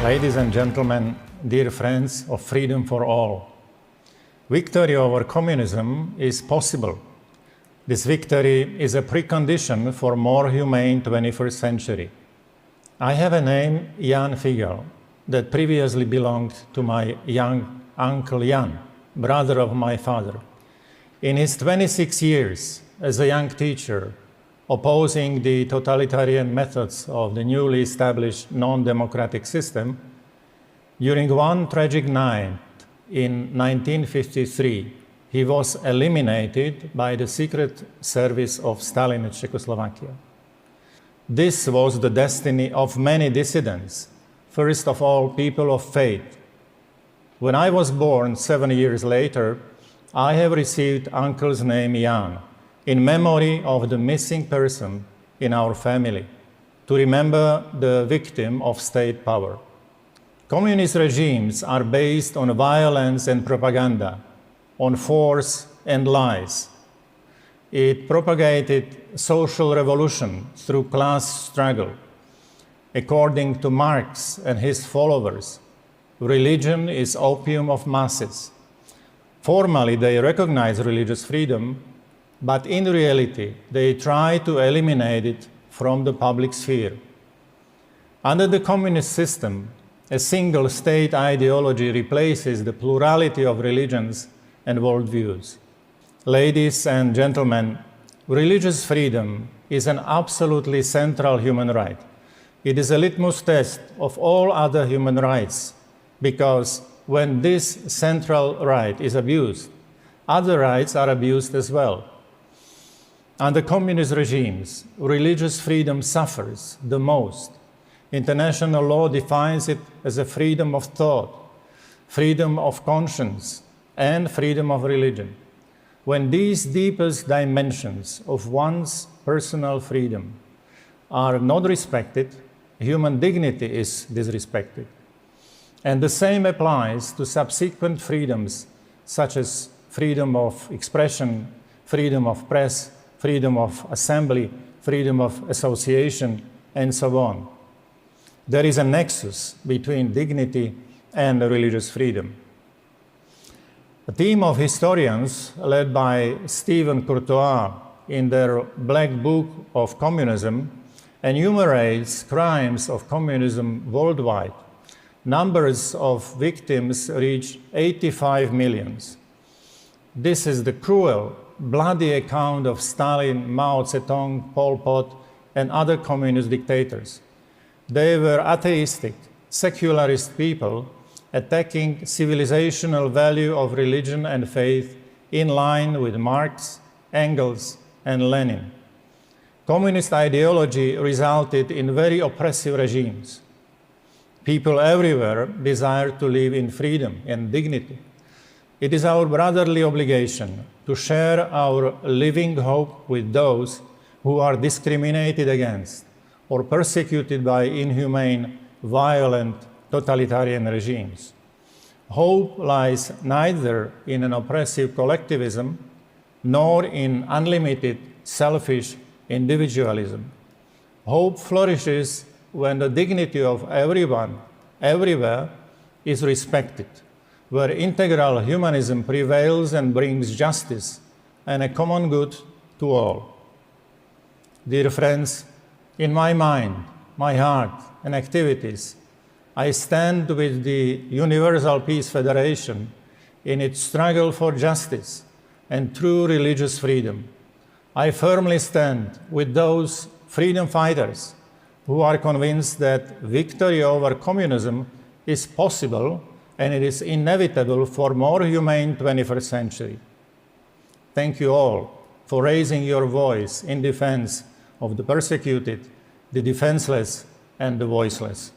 Ladies and gentlemen, dear friends of freedom for all, victory over communism is possible. This victory is a precondition for more humane 21st century. I have a name, Ján Figeľ, that previously belonged to my young uncle Ján, brother of my father. In his 26 years as a young teacher, opposing the totalitarian methods of the newly established non-democratic system, during one tragic night in 1953, he was eliminated by the secret service of Stalin in Czechoslovakia. This was the destiny of many dissidents, first of all people of faith. When I was born 7 years later, I have received uncle's name Ján, in memory of the missing person in our family, to remember the victim of state power. Communist regimes are based on violence and propaganda, on force and lies. It propagated social revolution through class struggle. According to Marx and his followers, religion is opium of masses. Formally, they recognize religious freedom, but in reality, they try to eliminate it from the public sphere. Under the communist system, a single state ideology replaces the plurality of religions and worldviews. Ladies and gentlemen, religious freedom is an absolutely central human right. It is a litmus test of all other human rights, because when this central right is abused, other rights are abused as well. Under communist regimes, religious freedom suffers the most. International law defines it as a freedom of thought, freedom of conscience, and freedom of religion. When these deepest dimensions of one's personal freedom are not respected, human dignity is disrespected. And the same applies to subsequent freedoms, such as freedom of expression, freedom of press, freedom of assembly, freedom of association, and so on. There is a nexus between dignity and religious freedom. A team of historians led by Stephen Courtois in their Black Book of Communism enumerates crimes of communism worldwide. Numbers of victims reach 85 million. This is the cruel, bloody account of Stalin, Mao Zedong, Pol Pot, and other communist dictators. They were atheistic, secularist people attacking civilizational value of religion and faith in line with Marx, Engels, and Lenin. Communist ideology resulted in very oppressive regimes. People everywhere desire to live in freedom and dignity. It is our brotherly obligation to share our living hope with those who are discriminated against or persecuted by inhumane, violent, totalitarian regimes. Hope lies neither in an oppressive collectivism nor in unlimited, selfish individualism. Hope flourishes when the dignity of everyone, everywhere, is respected, where integral humanism prevails and brings justice and a common good to all. Dear friends, in my mind, my heart, and activities, I stand with the Universal Peace Federation in its struggle for justice and true religious freedom. I firmly stand with those freedom fighters who are convinced that victory over communism is possible and it is inevitable for more humane 21st century. Thank you all for raising your voice in defense of the persecuted, the defenseless, and the voiceless.